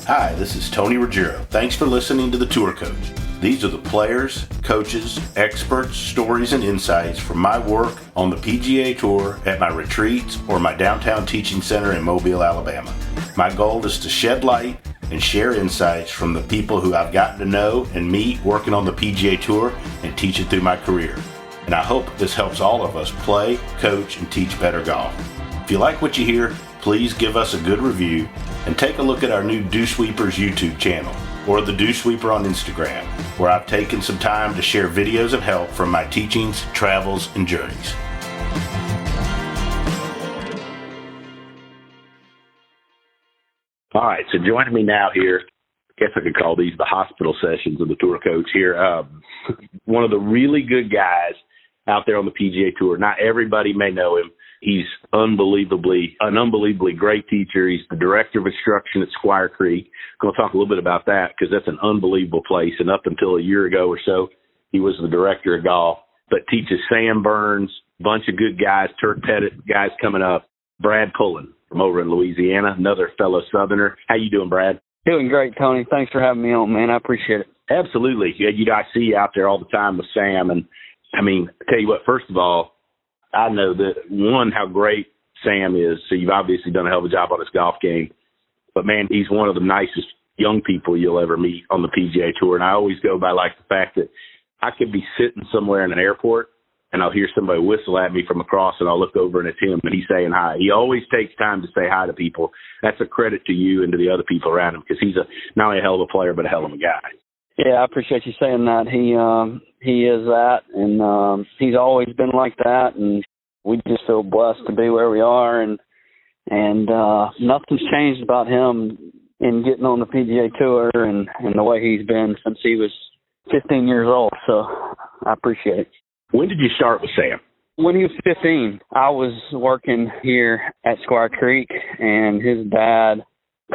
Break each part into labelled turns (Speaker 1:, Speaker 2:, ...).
Speaker 1: Hi, this is Tony Ruggiero. Thanks for listening to The Tour Coach. These are the players, coaches, experts, stories, and insights from my work on the PGA Tour at my retreats or my downtown teaching center in Mobile, Alabama. My goal is to shed light and share insights from the people who I've gotten to know and meet working on the PGA Tour and teach it through my career. And I hope this helps all of us play, coach, and teach better golf. If you like what you hear, please give us a good review and take a look at our new Dew Sweepers YouTube channel or the Dew Sweeper on Instagram, where I've taken some time to share videos of help from my teachings, travels, and journeys.
Speaker 2: All right, so joining me now here, I guess I could call these the hospital sessions of the Tour Coach here. One of the really good guys out there on the PGA Tour. Not everybody may know him. He's an unbelievably great teacher. He's the director of instruction at Squire Creek. I'm going to talk a little bit about that because that's an unbelievable place. And up until a year ago or so, he was the director of golf, but teaches Sam Burns, bunch of good guys, Turk, Petit guys coming up, Brad Pullin from over in Louisiana, another fellow Southerner. How you doing, Brad?
Speaker 3: Doing great, Tony. Thanks for having me on, man. I appreciate it.
Speaker 2: Absolutely. I see you out there all the time with Sam. And, I mean, I tell you what, first of all, I know that, one, how great Sam is. So you've obviously done a hell of a job on his golf game. But, man, he's one of the nicest young people you'll ever meet on the PGA Tour. And I always go by, like, the fact that I could be sitting somewhere in an airport and I'll hear somebody whistle at me from across and I'll look over and it's him and he's saying hi. He always takes time to say hi to people. That's a credit to you and to the other people around him because he's not only a hell of a player but a hell of a guy.
Speaker 3: Yeah, I appreciate you saying that. He is that, and he's always been like that, and we just feel blessed to be where we are, and nothing's changed about him in getting on the PGA Tour and the way he's been since he was 15 years old, so I appreciate it.
Speaker 2: When did you start with Sam?
Speaker 3: When he was 15, I was working here at Squire Creek, and his dad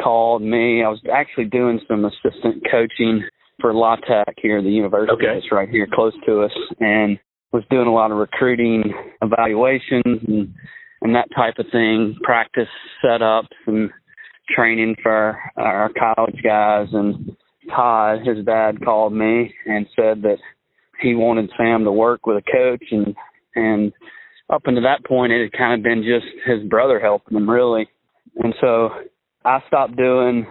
Speaker 3: called me. I was actually doing some assistant coaching for La Tech here at the university.
Speaker 2: Okay.
Speaker 3: It's right here close to us, and was doing a lot of recruiting evaluations and that type of thing, practice setups and training for our college guys. And Todd, his dad, called me and said that he wanted Sam to work with a coach, and up until that point it had kind of been just his brother helping him, really. And so I stopped doing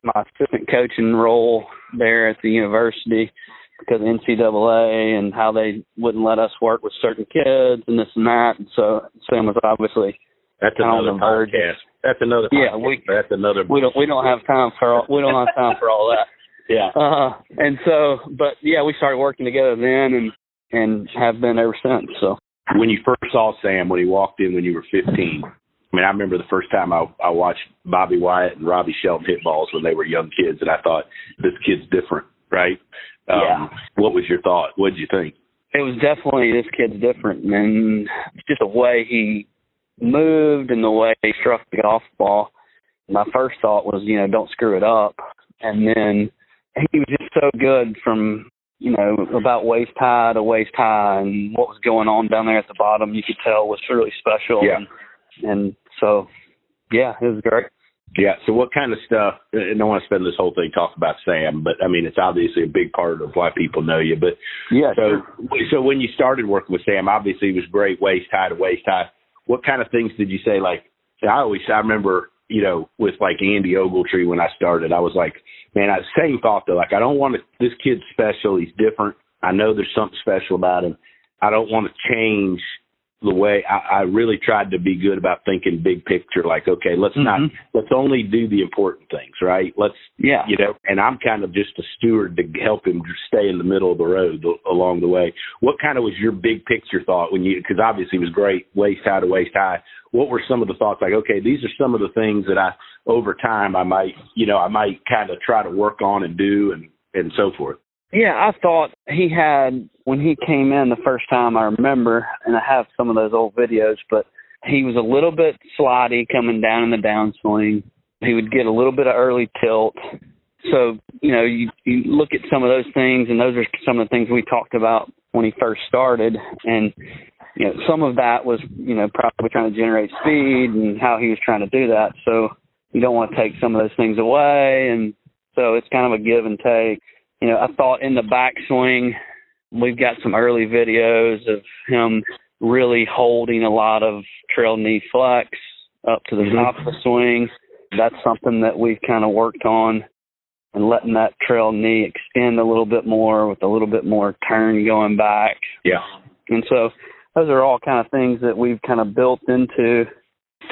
Speaker 3: my assistant coaching role there at the university because of NCAA and how they wouldn't let us work with certain kids and this and that. And so Sam was obviously
Speaker 2: that's another podcast. That's another podcast. That's another.
Speaker 3: We don't have time for all that.
Speaker 2: Yeah.
Speaker 3: And so, but yeah, we started working together then and have been ever since. So
Speaker 2: when you first saw Sam, when he walked in when you were 15. I mean, I remember the first time I watched Bobby Wyatt and Robbie Shelton hit balls when they were young kids, and I thought, this kid's different, right?
Speaker 3: Yeah.
Speaker 2: What was your thought? What did you think?
Speaker 3: It was definitely, this kid's different, and just the way he moved and the way he struck the golf ball. My first thought was, don't screw it up. And then he was just so good from, about waist high to waist high, and what was going on down there at the bottom, you could tell was really special.
Speaker 2: Yeah.
Speaker 3: And so, yeah, it was great.
Speaker 2: Yeah. So what kind of stuff, and I don't want to spend this whole thing talking about Sam, but I mean, it's obviously a big part of why people know you. But
Speaker 3: yeah.
Speaker 2: So when you started working with Sam, obviously he was great waist high to waist high. What kind of things did you say? Like, I remember, with like Andy Ogletree when I started, I was like, man, same thought though. Like, I don't want to, this kid's special. He's different. I know there's something special about him. I don't want to change the way I really tried to be good about thinking big picture, like, okay, let's only do the important things, right? And I'm kind of just a steward to help him stay in the middle of the road along the way. What kind of was your big picture thought because obviously it was great, waist high to waist high. What were some of the thoughts like, okay, these are some of the things that over time I might kind of try to work on and do and so forth?
Speaker 3: Yeah, I thought he had, when he came in the first time, I remember, and I have some of those old videos, but he was a little bit slidey coming down in the downswing. He would get a little bit of early tilt. So, you look at some of those things, and those are some of the things we talked about when he first started. And, some of that was, probably trying to generate speed and how he was trying to do that. So you don't want to take some of those things away. And so it's kind of a give and take. You know, I thought in the backswing, we've got some early videos of him really holding a lot of trail knee flex up to the top of the swing. That's something that we've kind of worked on, and letting that trail knee extend a little bit more with a little bit more turn going back.
Speaker 2: Yeah.
Speaker 3: And so those are all kind of things that we've kind of built into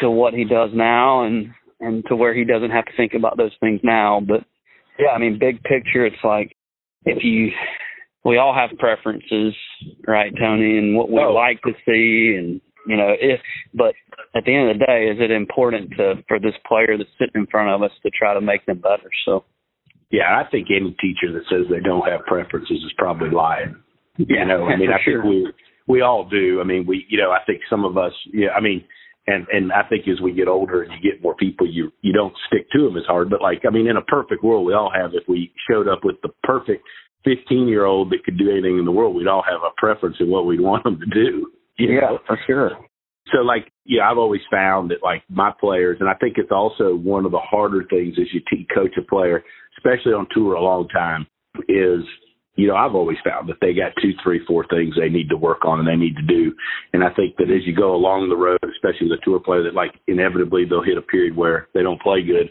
Speaker 3: what he does now, and to where he doesn't have to think about those things now. But yeah, I mean, big picture, it's like we all have preferences, right, Tony, and what we like to see, and you know, but at the end of the day, is it important for this player that's sitting in front of us to try to make them better? So,
Speaker 2: yeah, I think any teacher that says they don't have preferences is probably lying.
Speaker 3: Yeah,
Speaker 2: you know, I mean, I think we all do. I mean, I think some of us, I mean, and I think as we get older and you get more people, you don't stick to them as hard. But like, I mean, in a perfect world, we all have. If we showed up with the perfect 15-year-old that could do anything in the world, we'd all have a preference in what we'd want them to do. You know?
Speaker 3: For sure.
Speaker 2: So, like, yeah, I've always found that, like, my players, and I think it's also one of the harder things as you coach a player, especially on tour a long time, is, you know, I've always found that they got 2, 3, 4 things they need to work on and they need to do. And I think that as you go along the road, especially with a tour player, that, like, inevitably they'll hit a period where they don't play good.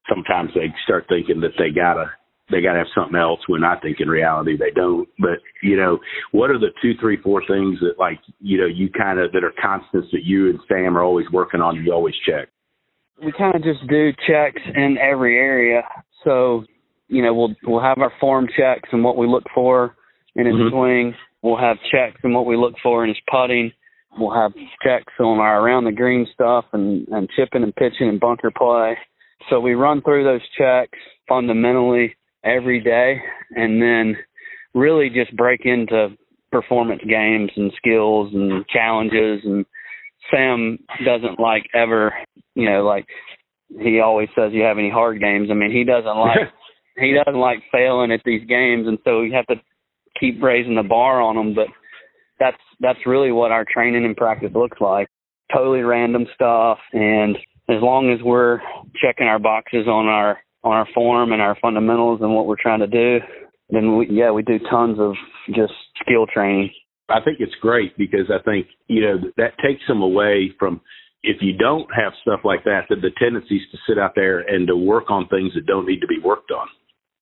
Speaker 2: Sometimes they start thinking that they gotta have something else, when I think in reality they don't. But, you know, what are the 2, 3, 4 things that, like, you know, you kind of, that are constants that you and Sam are always working on, you always check?
Speaker 3: We kind of just do checks in every area. So, you know, we'll have our form checks and what we look for in his swing. We'll have checks and what we look for in his putting. We'll have checks on our around the green stuff and chipping and pitching and bunker play. So we run through those checks fundamentally every day, and then really just break into performance games and skills and challenges. And Sam doesn't like ever, you know, like he always says, you have any hard games? I mean, he doesn't like failing at these games, and so we have to keep raising the bar on them. But that's really what our training and practice looks like. Totally random stuff, and as long as we're checking our boxes on our form and our fundamentals and what we're trying to do, then we do tons of just skill training.
Speaker 2: I think it's great because I think, you know, that takes them away from, if you don't have stuff like that, the tendency is to sit out there and to work on things that don't need to be worked on.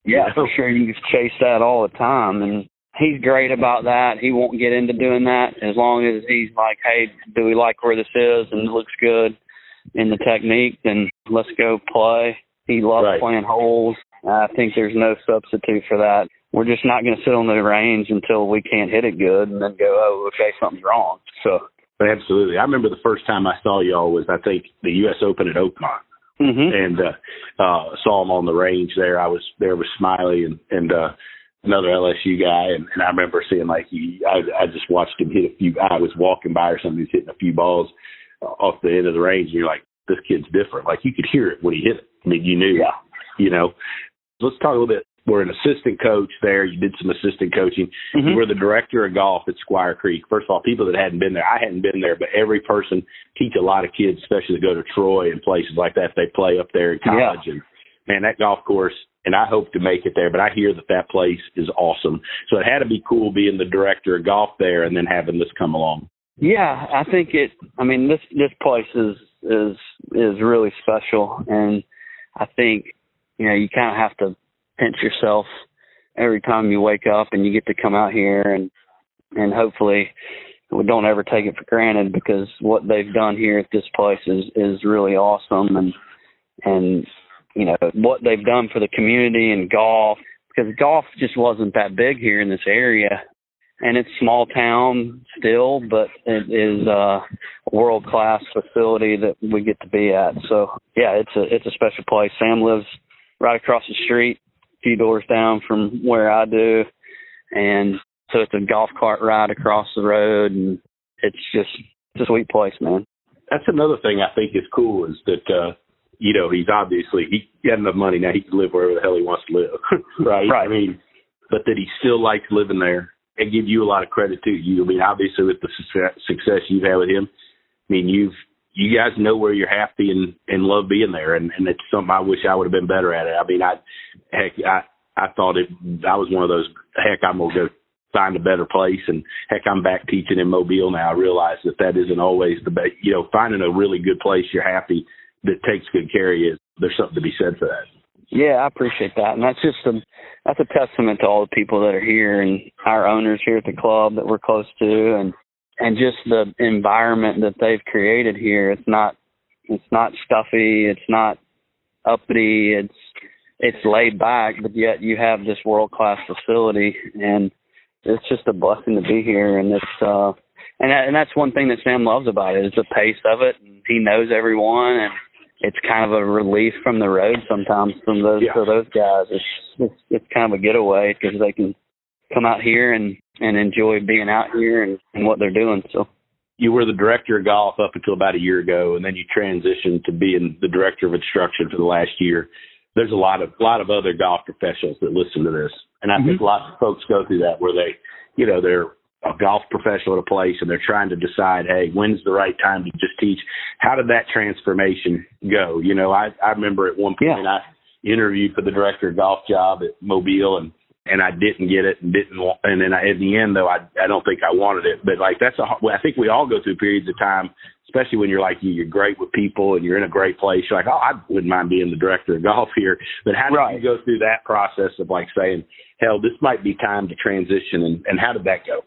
Speaker 3: Yeah, for sure. You chase that all the time, and he's great about that. He won't get into doing that as long as he's like, hey, do we like where this is and it looks good in the technique, then let's go play. He loves playing holes. I think there's no substitute for that. We're just not going to sit on the range until we can't hit it good and then go, oh, okay, something's wrong. So
Speaker 2: absolutely. I remember the first time I saw y'all was, I think, the U.S. Open at Oakmont. And saw him on the range there. I was there with Smiley and another LSU guy, and I remember seeing, like, I just watched him hit a few. I was walking by or something, he's hitting a few balls off the end of the range, and you're like, this kid's different. Like, you could hear it when he hit it. I mean, you knew, you know. Let's talk a little bit. We're an assistant coach there. You did some assistant coaching. You were the director of golf at Squire Creek. First of all, people that hadn't been there, I hadn't been there, but every person, teach a lot of kids, especially that go to Troy and places like that. They play up there in college. And, man, that golf course, and I hope to make it there, but I hear that place is awesome. So it had to be cool being the director of golf there and then having this come along.
Speaker 3: Yeah, I think this place is really special, and I think, you know, you kind of have to pinch yourself every time you wake up and you get to come out here, and hopefully we don't ever take it for granted, because what they've done here at this place is really awesome, and you know what they've done for the community and golf, because golf just wasn't that big here in this area. And it's small town still, but it is a world-class facility that we get to be at. So, yeah, it's a special place. Sam lives right across the street, a few doors down from where I do. And so it's a golf cart ride across the road, and it's a sweet place, man.
Speaker 2: That's another thing I think is cool is that, you know, he's obviously, he got enough money now, he can live wherever the hell he wants to live, right? I mean, but that he still likes living there. I give you a lot of credit too. I mean, obviously with the success you've had with him, I mean, you've you guys know where you're happy and love being there. And it's something I wish I would have been better at it. I mean, I thought I was one of those, heck, I'm going to go find a better place. And heck, I'm back teaching in Mobile now. I realize that isn't always the best, finding a really good place you're happy that takes good care of you. There's something to be said for that.
Speaker 3: Yeah, I appreciate that. And that's a testament to all the people that are here and our owners here at the club that we're close to, and just the environment that they've created here. It's not stuffy, it's not uppity, it's laid back, but yet you have this world-class facility, and it's just a blessing to be here. And it's and that's one thing that Sam loves about it, is the pace of it. And he knows everyone, and it's kind of a relief from the road sometimes from those for those guys. It's kind of a getaway because they can come out here and enjoy being out here and what they're doing. So
Speaker 2: you were the director of golf up until about a year ago, and then you transitioned to being the director of instruction for the last year. There's a lot of other golf professionals that listen to this, and I think lots of folks go through that where they're a golf professional at a place and they're trying to decide, hey, when's the right time to just teach? How did that transformation go? I remember at one point I interviewed for the director of golf job at Mobile, and I didn't get it and then at the end though, I don't think I wanted it. But like I think we all go through periods of time, especially when you're great with people and you're in a great place. You're like, oh, I wouldn't mind being the director of golf here. But how did you go through that process of like saying, hell, this might be time to transition, and how did that go?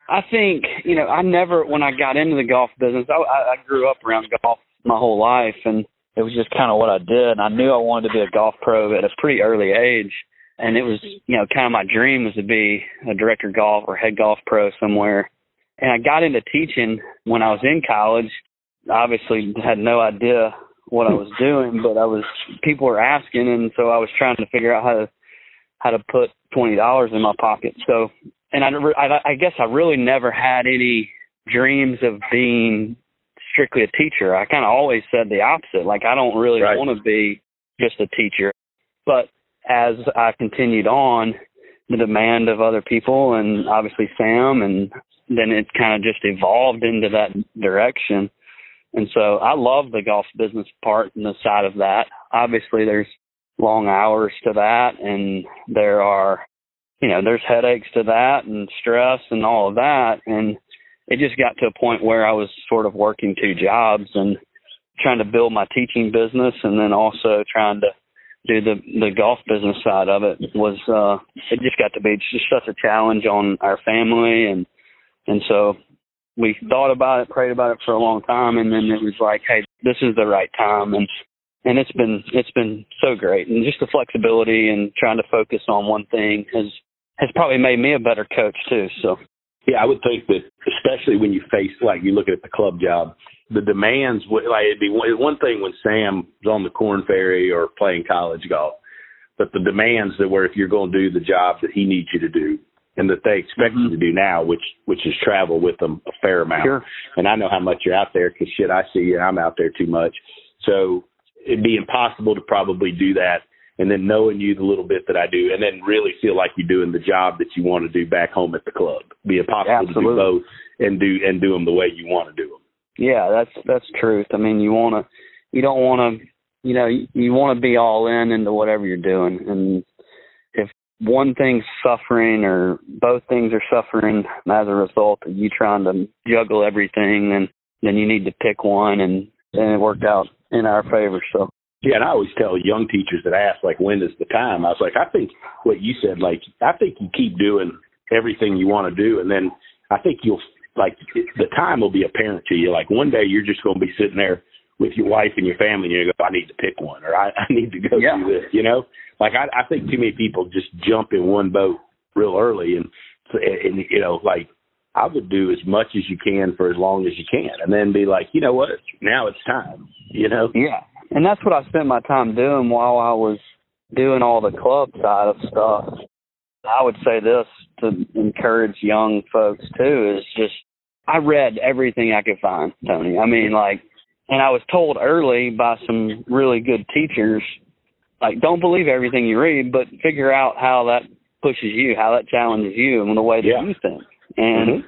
Speaker 3: I think, when I got into the golf business, I grew up around golf my whole life, and it was just kind of what I did. I knew I wanted to be a golf pro at a pretty early age, and it was, kind of my dream was to be a director of golf or head golf pro somewhere. And I got into teaching when I was in college. Obviously had no idea what I was doing, but people were asking, and so I was trying to figure out how to put $20 in my pocket. So, and I guess I really never had any dreams of being strictly a teacher. I kind of always said the opposite. Like, I don't really want to be just a teacher. But as I continued on, the demand of other people and obviously Sam, and then it kind of just evolved into that direction. And so I love the golf business part and the side of that. Obviously, there's long hours to that, and there's headaches to that and stress and all of that. And it just got to a point where I was sort of working two jobs and trying to build my teaching business, and then also trying to do the golf business side of it. It just got to be just such a challenge on our family. And so we thought about it, prayed about it for a long time, and then it was like, hey, this is the right time. And it's been so great. And just the flexibility and trying to focus on one thing has probably made me a better coach too. So
Speaker 2: yeah, I would think that especially when you face, like, you look at the club job, the demands would, like, it'd be one thing when Sam was on the Corn Ferry or playing college golf, but the demands that were, if you're going to do the job that he needs you to do and that they expect you to do now, which is travel with them a fair amount.
Speaker 3: Sure.
Speaker 2: And I know how much you're out there because shit, I see you, I'm out there too much. So it'd be impossible to probably do that. And then knowing you the little bit that I do, and then really feel like you're doing the job that you want to do back home at the club. Be impossible to do both and do them the way you want to do them.
Speaker 3: Yeah, that's truth. I mean, you want to be all in into whatever you're doing. And if one thing's suffering or both things are suffering as a result of you trying to juggle everything, then you need to pick one, and it worked out in our favor. So.
Speaker 2: Yeah, and I always tell young teachers that ask, like, when is the time? I was like, I think what you said, like, I think you keep doing everything you want to do, and then I think you'll, like, the time will be apparent to you. Like, one day you're just going to be sitting there with your wife and your family, and you go, I need to pick one, or I need to go do this, Like, I think too many people just jump in one boat real early, and like, I would do as much as you can for as long as you can, and then be like, you know what, now it's time,
Speaker 3: Yeah. And that's what I spent my time doing while I was doing all the club side of stuff. I would say this to encourage young folks too, is just, I read everything I could find, Tony. I mean, and I was told early by some really good teachers, like, don't believe everything you read, but figure out how that pushes you, how that challenges you in the way that you think. And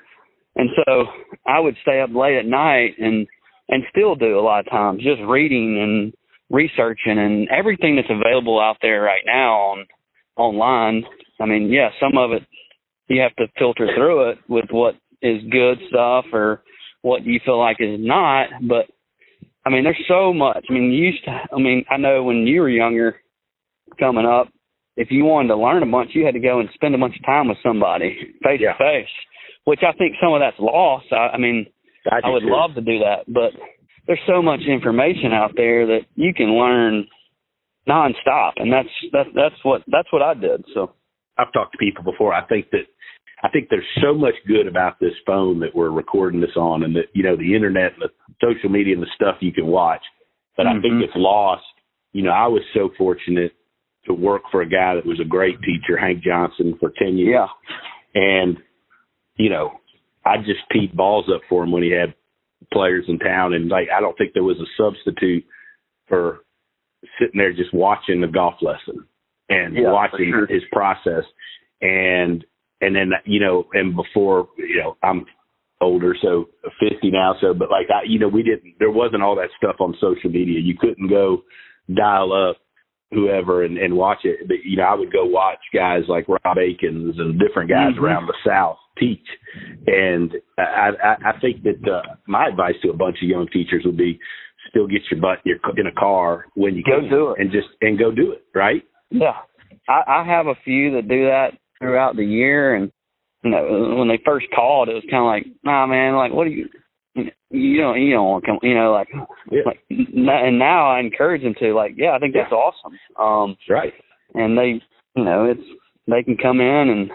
Speaker 3: so I would stay up late at night and and still do a lot of times, just reading and researching and everything that's available out there right now online. I mean, yeah, some of it you have to filter through it with what is good stuff or what you feel like is not. But I mean, there's so much. I mean, I know when you were younger coming up, if you wanted to learn a bunch, you had to go and spend a bunch of time with somebody face to face, which I think some of that's lost. I would love to do that, but there's so much information out there that you can learn nonstop, and that's what I did. So
Speaker 2: I've talked to people before. I think there's so much good about this phone that we're recording this on, and that, you know, the internet and the social media and the stuff you can watch. But I think it's lost. You know, I was so fortunate to work for a guy that was a great teacher, Hank Johnson, for 10 years.
Speaker 3: Yeah.
Speaker 2: And, you know, I just peed balls up for him when he had players in town. And, like, I don't think there was a substitute for sitting there just watching the golf lesson and watching his process. And then, you know, and before, you know, I'm older, so 50 now. So, but like, there wasn't all that stuff on social media. You couldn't go dial up whoever and watch it. But, you know, I would go watch guys like Rob Akins and different guys around the South teach. And I think that my advice to a bunch of young teachers would be still get your butt in a car when you can
Speaker 3: do it
Speaker 2: and go do it. Right.
Speaker 3: Yeah. I have a few that do that throughout the year. And, you know, when they first called, it was kind of like, nah, man, like, what do you don't want to come, you know, like, and now I encourage them to, like, yeah, I think that's awesome.
Speaker 2: Right.
Speaker 3: And they, you know, they can come in and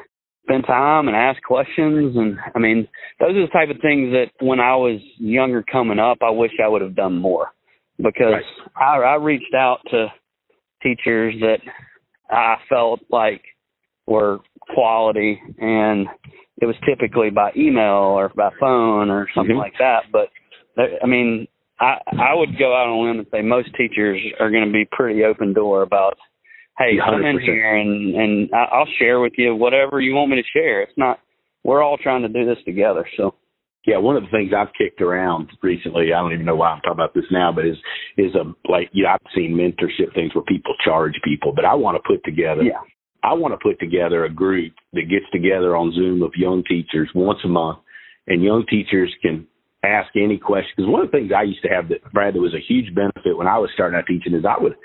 Speaker 3: spend time and ask questions. And I mean, those are the type of things that when I was younger coming up, I wish I would have done more, because I reached out to teachers that I felt like were quality, and it was typically by email or by phone or something like that. But I mean, I would go out on a limb and say most teachers are going to be pretty open door about, hey, 100%. Come in here and I'll share with you whatever you want me to share. It's not, we're all trying to do this together. So,
Speaker 2: yeah, one of the things I've kicked around recently, I don't even know why I'm talking about this now, but is I've seen mentorship things where people charge people, but I want to put together a group that gets together on Zoom of young teachers once a month, and young teachers can ask any question. Because one of the things I used to have that, Brad, that was a huge benefit when I was starting out teaching is I would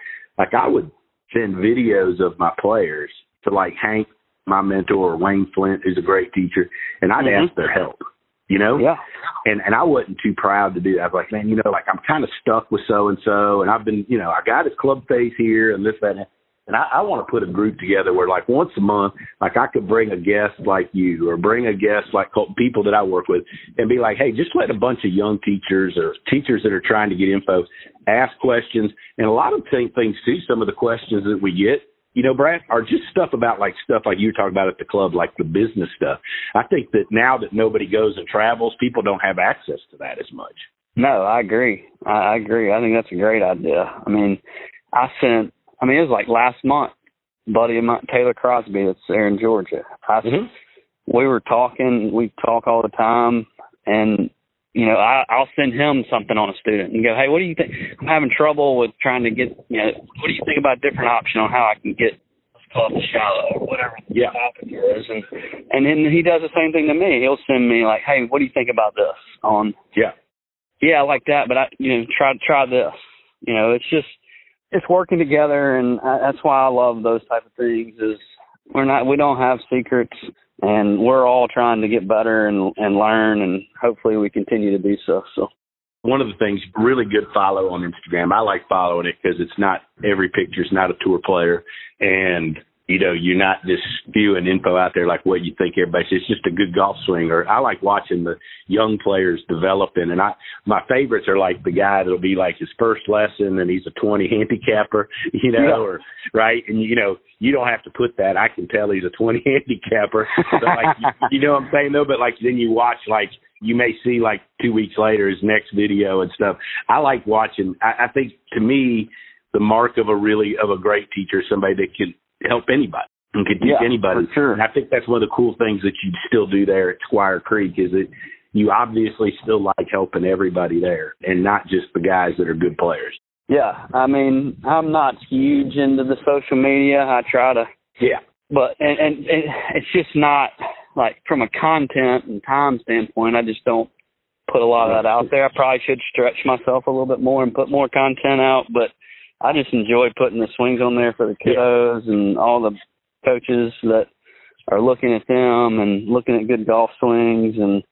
Speaker 2: send videos of my players to, like, Hank, my mentor, or Wayne Flint, who's a great teacher, and I'd ask their help, you know?
Speaker 3: Yeah.
Speaker 2: And I wasn't too proud to do that. I was like, man, you know, like, I'm kind of stuck with so-and-so, and I've been, you know, I got his club face here and this, that, and that. And I want to put a group together where, like, once a month, like, I could bring a guest like you or bring a guest like people that I work with and be like, hey, just let a bunch of young teachers or teachers that are trying to get info ask questions. And a lot of things too, some of the questions that we get, you know, Brad, are just stuff like you were talking about at the club, like the business stuff. I think that now that nobody goes and travels, people don't have access to that as much.
Speaker 3: No, I agree. I agree. I think that's a great idea. I mean, it was like last month, buddy of mine, Taylor Crosby, that's there in Georgia. We were talking, we talk all the time, and, you know, I'll send him something on a student and go, hey, what do you think? I'm having trouble with trying to get, you know, what do you think about a different option on how I can get this club to shallow or whatever the topic is? And then he does the same thing to me. He'll send me like, hey, what do you think about this? I like that, but try this. You know, it's working together, and that's why I love those type of things. Is we don't have secrets, and we're all trying to get better and learn, and hopefully we continue to do so. So,
Speaker 2: one of the things, really good follow on Instagram. I like following it because it's not every picture's not a tour player, and you know, you're not just spewing info out there like what you think everybody says. It's just a good golf swing. Or I like watching the young players developing. And my favorites are like the guy that'll be like his first lesson and he's a 20 handicapper, you know, or right. And, you know, you don't have to put that. I can tell he's a 20 handicapper. So like, you know what I'm saying though? But like, then you watch, like, you may see like 2 weeks later his next video and stuff. I like watching. I think to me, the mark of a great teacher is somebody that can help anybody and can teach anybody.
Speaker 3: For sure.
Speaker 2: And I think that's one of the cool things that you still do there at Squire Creek is that, you obviously still like helping everybody there and not just the guys that are good players.
Speaker 3: Yeah, I mean, I'm not huge into the social media. I try to.
Speaker 2: Yeah.
Speaker 3: But and it's just not, like, from a content and time standpoint, I just don't put a lot of that out there. I probably should stretch myself a little bit more and put more content out, but I just enjoy putting the swings on there for the kiddos and all the coaches that are looking at them and looking at good golf swings. And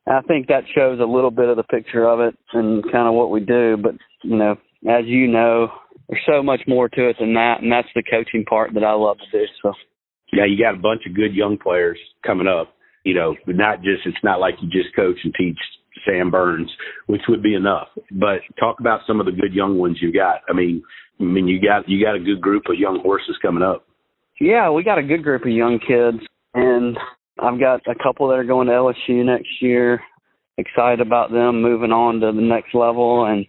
Speaker 3: I think that shows a little bit of the picture of it and kind of what we do. But, you know, as you know, there's so much more to it than that, and that's the coaching part that I love to do. So,
Speaker 2: yeah, you got a bunch of good young players coming up. You know, it's not like you just coach and teach Sam Burns, which would be enough. But talk about some of the good young ones you got. I mean, you got a good group of young horses coming up.
Speaker 3: Yeah, we got a good group of young kids, and I've got a couple that are going to LSU next year. Excited about them moving on to the next level, and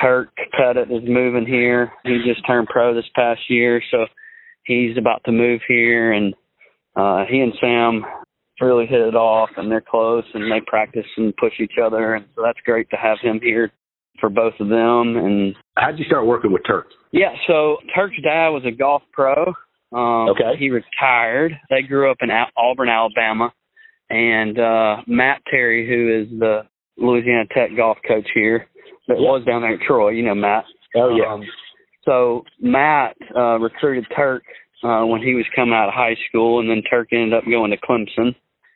Speaker 3: Turk Petit is moving here. He just turned pro this past year, so he's about to move here, and he and Sam really hit it off, and they're close, and they practice and push each other, and so that's great to have him here for both of them. And
Speaker 2: how'd you start working with Turk?
Speaker 3: Yeah, so Turk's dad was a golf pro.
Speaker 2: Okay.
Speaker 3: He retired. They grew up in Auburn, Alabama, and Matt Terry, who is the Louisiana Tech golf coach here, that was down there at Troy. You know Matt.
Speaker 2: Oh, yeah.
Speaker 3: So Matt recruited Turk when he was coming out of high school, and then Turk ended up going to Clemson.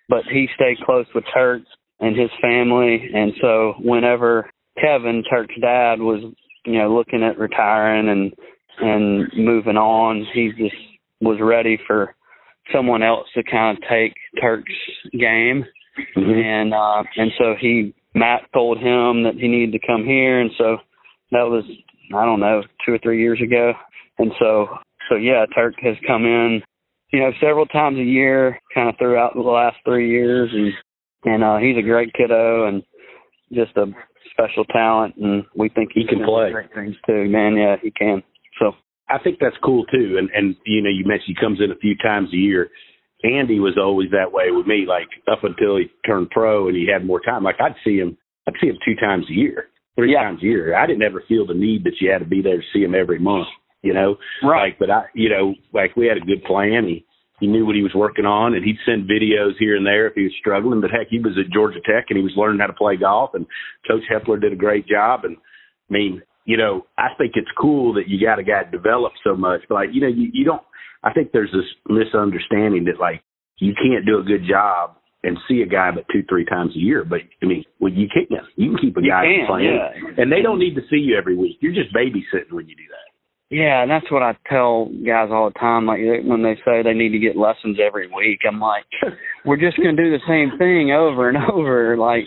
Speaker 3: But he stayed close with Turk and his family, and so whenever Kevin, Turk's dad, was, you know, looking at retiring and moving on, he just was ready for someone else to kind of take Turk's game. Mm-hmm. And so Matt told him that he needed to come here, and so that was, I don't know, 2 or 3 years ago. And so yeah, Turk has come in, you know, several times a year, kind of throughout the last 3 years, and he's a great kiddo and just a special talent, and we think he can play great things too, man. Yeah, he can. So
Speaker 2: I think that's cool too. And you know, you mentioned he comes in a few times a year. Andy was always that way with me, like up until he turned pro and he had more time. Like I'd see him 2 times a year, 3 times a year. I didn't ever feel the need that you had to be there to see him every month, you know?
Speaker 3: Right.
Speaker 2: Like, but we had a good plan. He knew what he was working on, and he'd send videos here and there if he was struggling. But heck, he was at Georgia Tech and he was learning how to play golf, and Coach Hepler did a great job. And I mean, you know, I think it's cool that you got a guy develop so much, but like, you know, you don't, I think there's this misunderstanding that like you can't do a good job and see a guy but 2-3 times a year. But I mean, well, you can keep a guy playing, and they don't need to see you every week. You're just babysitting when you do that.
Speaker 3: Yeah, and that's what I tell guys all the time. Like when they say they need to get lessons every week, I'm like, we're just going to do the same thing over and over. Like,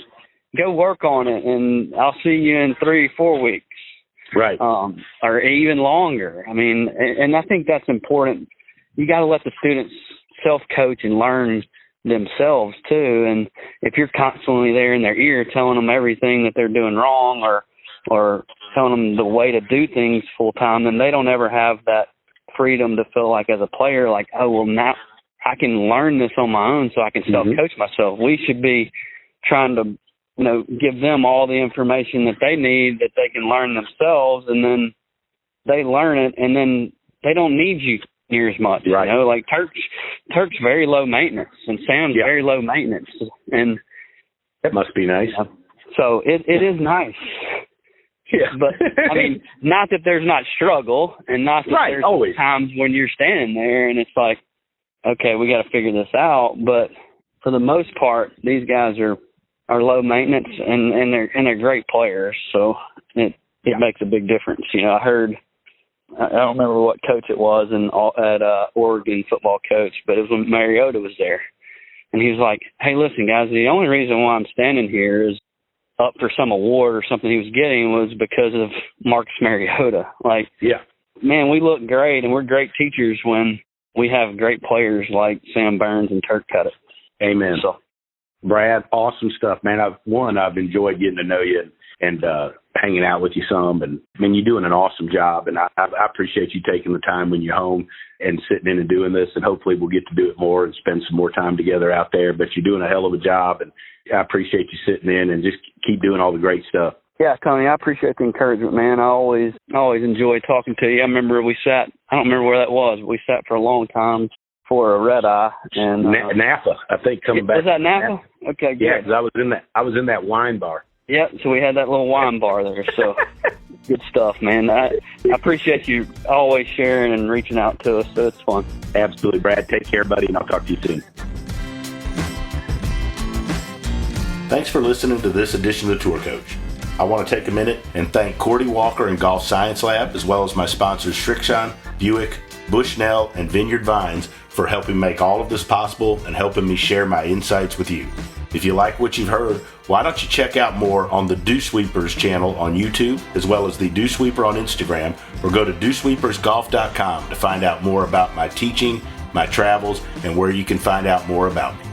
Speaker 3: go work on it, and I'll see you in 3-4 weeks.
Speaker 2: Right.
Speaker 3: Or even longer. I mean, and I think that's important. You got to let the students self-coach and learn themselves too. And if you're constantly there in their ear telling them everything that they're doing wrong or telling them the way to do things full time, then they don't ever have that freedom to feel like as a player, like, oh, well, now I can learn this on my own so I can self-coach myself. We should be trying to, you know, give them all the information that they need that they can learn themselves, and then they learn it, and then they don't need you near as much.
Speaker 2: Right.
Speaker 3: You know, like Turk's very low maintenance, and Sam's very low maintenance, and
Speaker 2: that must be nice.
Speaker 3: So it is nice.
Speaker 2: Yeah.
Speaker 3: But I mean, not that there's not struggle, and not that there's
Speaker 2: always
Speaker 3: times when you're standing there and it's like, okay, we got to figure this out. But for the most part, these guys are low maintenance, and they're great players. So it makes a big difference. You know, I don't remember what coach it was at Oregon football coach, but it was when Mariota was there, and he was like, "Hey, listen, guys, the only reason why I'm standing here is up for some award or something he was getting was because of Marcus Mariota. Like, man, we look great, and we're great teachers when we have great players like Sam Burns and Turk Petit."
Speaker 2: Amen.
Speaker 3: So,
Speaker 2: Brad, awesome stuff, man. I've enjoyed getting to know you. and hanging out with you some. And I mean, you're doing an awesome job, and I appreciate you taking the time when you're home and sitting in and doing this. And hopefully we'll get to do it more and spend some more time together out there. But you're doing a hell of a job, and I appreciate you sitting in and just keep doing all the great stuff.
Speaker 3: Yeah, Tony, I appreciate the encouragement, man. I always enjoy talking to you. I remember I don't remember where that was, but we sat for a long time for a red eye. And
Speaker 2: Napa, I think, coming back.
Speaker 3: Was that Napa? Okay, good.
Speaker 2: Yeah, because I was in that wine bar.
Speaker 3: Yep, so we had that little wine bar there. So good stuff, man. I appreciate you always sharing and reaching out to us. So it's fun.
Speaker 2: Absolutely, Brad. Take care, buddy, and I'll talk to you soon.
Speaker 1: Thanks for listening to this edition of the Tour Coach. I want to take a minute and thank Cordy Walker and Golf Science Lab, as well as my sponsors Shrixon, Buick, Bushnell, and Vineyard Vines for helping make all of this possible and helping me share my insights with you. If you like what you've heard, why don't you check out more on the Dew Sweepers channel on YouTube, as well as the Dew Sweeper on Instagram, or go to dewsweepersgolf.com to find out more about my teaching, my travels, and where you can find out more about me.